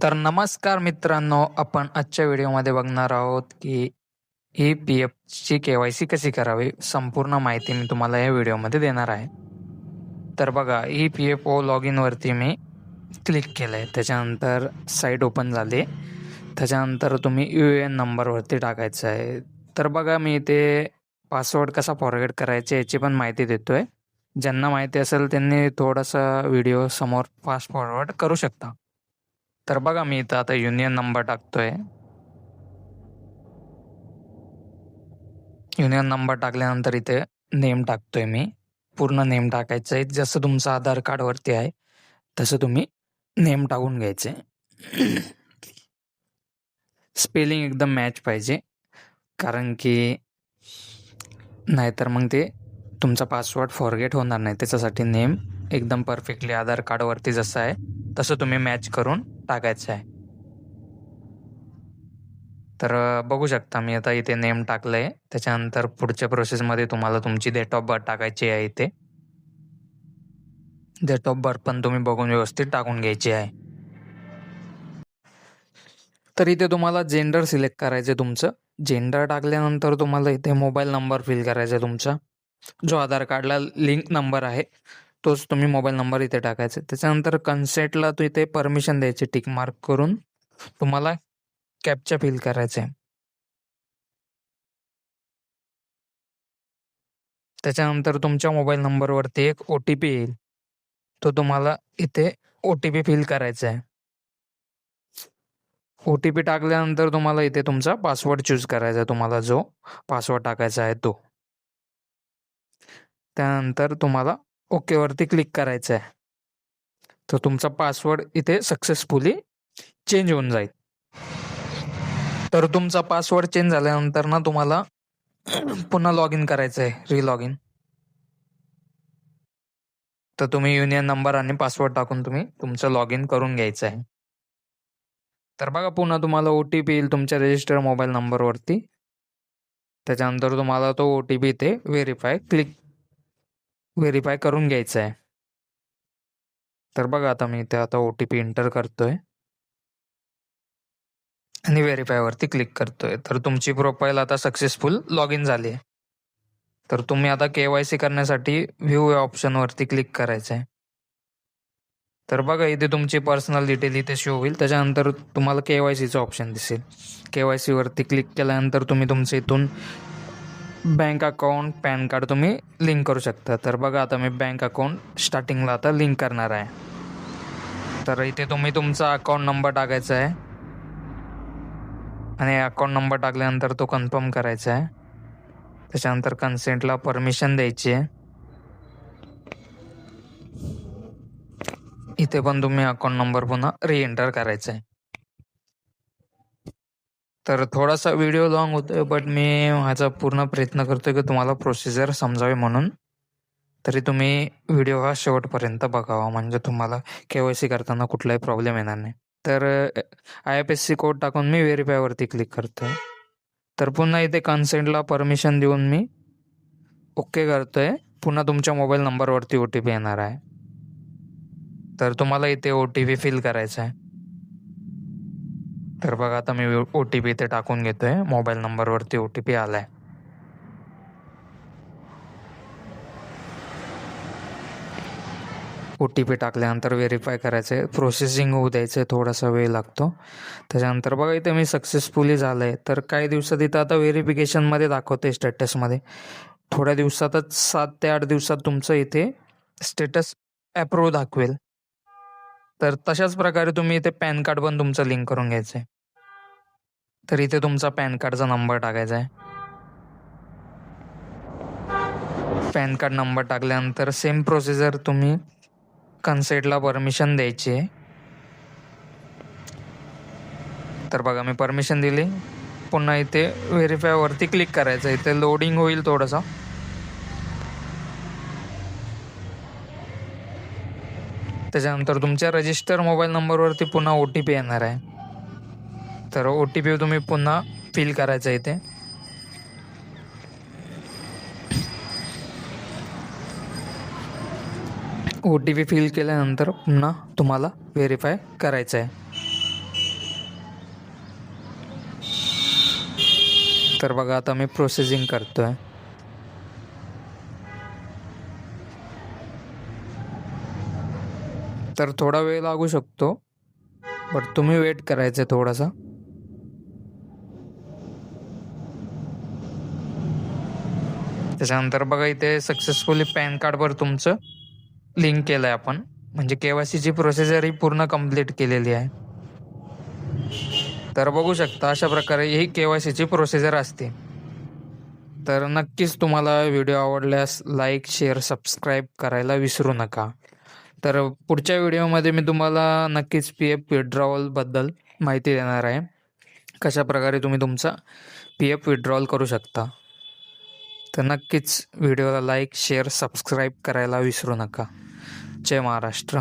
तर नमस्कार मित्रांनो, आपण आजच्या व्हिडिओमध्ये बघणार आहोत की ई-पी-एफची के-वाय-सी कशी करावी. संपूर्ण माहिती मी तुम्हाला या व्हिडिओमध्ये देणार आहे. तर बघा, ई-पी-एफ-ओ लॉग इनवरती मी क्लिक केलं आहे. त्याच्यानंतर साईट ओपन झाली. त्याच्यानंतर तुम्ही यू-ए-एन नंबरवरती टाकायचं आहे. तर बघा, मी इथे पासवर्ड कसा फॉरगेट करायचा याची पण माहिती देतो आहे. ज्यांना माहिती असेल त्यांनी थोडासा व्हिडिओ समोर फास्ट फॉरवर्ड करू शकता. तर बघा, मी इथं आता युनियन नंबर टाकतोय. युनियन नंबर टाकल्यानंतर इथे नेम टाकतोय मी. पूर्ण नेम टाकायचं आहे. जसं तुमचं आधार कार्डवरती आहे तसं तुम्ही नेम टाकून घ्यायचे. स्पेलिंग एकदम मॅच पाहिजे, कारण की नाहीतर मग ते तुमचा पासवर्ड फॉरगेट होणार नाही. त्याच्यासाठी नेम एकदम परफेक्टली आधार कार्डवरती जसं आहे तसं तुम्ही मॅच करून टाकायचं आहे. तर बघू शकता मी आता इथे नेम टाकलंय. त्याच्यानंतर पुढच्या प्रोसेसमध्ये तुम्हाला तुमची डेट ऑफ बर्थ टाकायची आहे. इथे डेट ऑफ बर्थ पण तुम्ही बघून व्यवस्थित टाकून घ्यायची आहे. तर इथे तुम्हाला जेंडर सिलेक्ट करायचं आहे तुमचं. जेंडर टाकल्यानंतर तुम्हाला इथे मोबाईल नंबर फिल करायचा आहे तुमचा. जो आधार कार्डला लिंक नंबर आहे तोच तुम्ही मोबाईल नंबर इथे टाकायचा. त्याच्यानंतर कन्सेंटला तो इथे परमिशन द्यायची टिक मार्क करून. तुम्हाला कॅप्चा फिल करायचं आहे. त्याच्यानंतर तुमच्या मोबाईल नंबरवरती एक OTP येईल. तो तुम्हाला इथे OTP फिल करायचा आहे. OTP टाकल्यानंतर तुम्हाला इथे तुमचा पासवर्ड चूज करायचा आहे. तुम्हाला जो पासवर्ड टाकायचा आहे तो. त्यानंतर तुम्हाला ओकेवरती क्लिक करायचं आहे. तर तुमचा पासवर्ड इथे सक्सेसफुली चेंज होऊन जाईल. तर तुमचा पासवर्ड चेंज झाल्यानंतर ना तुम्हाला पुन्हा लॉग इन करायचं आहे, रिलॉग इन. तर तुम्ही युनियन नंबर आणि पासवर्ड टाकून तुम्ही तुमचं लॉग इन करून घ्यायचं आहे. तर बघा, पुन्हा तुम्हाला OTP येईल तुमच्या रजिस्टर मोबाईल नंबरवरती. त्याच्यानंतर तुम्हाला तो OTP इथे व्हेरीफाय करून घ्यायचा आहे. तर बघा, आता मी इथे OTP एंटर करतोय आणि व्हेरीफायवरती क्लिक करतोय. तर तुमची प्रोफाईल आता सक्सेसफुल लॉग इन झाली आहे. तर तुम्ही आता के-वाय-सी करण्यासाठी व्ह्यू या ऑप्शनवरती क्लिक करायचं आहे. तर बघा, इथे तुमची पर्सनल डिटेल इथे शो होईल. त्याच्यानंतर तुम्हाला के-वाय-सीचं ऑप्शन दिसेल. के-वाय-सीवरती क्लिक केल्यानंतर तुम्ही तुमचं इथून बँक अकाउंट, पॅन कार्ड तुम्ही लिंक करू शकता. तर बघा, आता मी बँक अकाउंट स्टार्टिंगला आता लिंक करणार आहे. तर इथे तुम्ही तुमचा अकाउंट नंबर टाकायचा आहे आणि अकाउंट नंबर टाकल्यानंतर तो कन्फर्म करायचा आहे. त्याच्यानंतर कन्सेंटला परमिशन द्यायची आहे. इथे पण तुम्ही अकाउंट नंबर पुन्हा रिएंटर करायचा आहे. तर थोडासा व्हिडिओ लॉंग होतोय, बट मी माझा पूर्ण प्रयत्न करतोय की तुम्हाला प्रोसिजर समजावी म्हणून. तरी तुम्ही व्हिडिओ हा शेवटपर्यंत बघावा, म्हणजे तुम्हाला के-वाय-सी करताना कुठलाही प्रॉब्लेम येणार नाही. तर IFSC कोड टाकून मी व्हेरीफायवरती क्लिक करतोय. तर पुन्हा इथे कन्सेंटला परमिशन देऊन मी ओके करतोय. पुन्हा तुमच्या मोबाईल नंबरवरती OTP येणार आहे. तर तुम्हाला इथे OTP फिल करायचा आहे. तर बघा, आता मी OTP इथे टाकून घेतोय. मोबाईल नंबरवरती OTP आलाय. OTP टाकल्यानंतर व्हेरीफाय करायचं आहे. प्रोसेसिंग होऊ द्यायचं आहे, थोडासा वेळ लागतो. त्याच्यानंतर बघा, इथे मी सक्सेसफुली झालं आहे. तर काही दिवसात इथं आता व्हेरिफिकेशनमध्ये दाखवते स्टेटसमध्ये. थोड्या दिवसातच 7 ते 8 दिवसात तुमचं इथे स्टेटस अप्रूव्ह दाखवेल. तर तशाच प्रकारे तुम्ही इथे पॅन कार्ड पण तुमचं लिंक करून घ्यायचं आहे. तर इथे तुमचा पॅन कार्डचा नंबर टाकायचा आहे. पॅन कार्ड नंबर टाकल्यानंतर सेम प्रोसिजर तुम्ही कन्सेंटला परमिशन द्यायची आहे. तर बघा, मी परमिशन दिली. पुन्हा इथे व्हेरीफायवरती क्लिक करायचं. इथे लोडिंग होईल थोडंसं. त्याच्यानंतर तुमच्या रजिस्टर मोबाईल नंबरवरती पुन्हा OTP येणार आहे. तर OTP तुम्ही पुन्हा फिल करायचं इथे. OTP फिल केल्यानंतर पुन्हा तुम्हाला व्हेरीफाय करायचं आहे. तर बघा आता मी प्रोसेसिंग करतोय. तर थोडा वेळ लागू शकतो, बट तुम्ही वेट करायचं आहे थोडासा. त्याच्यानंतर बघा इथे सक्सेसफुली पॅन कार्डवर तुमचं लिंक केलं आहे आपण, म्हणजे KYCची प्रोसिजर ही पूर्ण कंप्लीट केलेली आहे. तर बघू शकता अशा प्रकारे ही KYCची प्रोसिजर असते. तर नक्कीच तुम्हाला व्हिडिओ आवडल्यास लाईक, शेअर, सबस्क्राईब करायला विसरू नका. तर पुढच्या व्हिडिओमध्ये मी तुम्हाला नक्कीच PF विड्रॉवलबद्दल माहिती देणार आहे. कशाप्रकारे तुम्ही तुमचा PF विड्रॉल करू शकता. तर नक्कीच व्हिडिओला लाईक, शेअर, सबस्क्राईब करायला विसरू नका. जय महाराष्ट्र.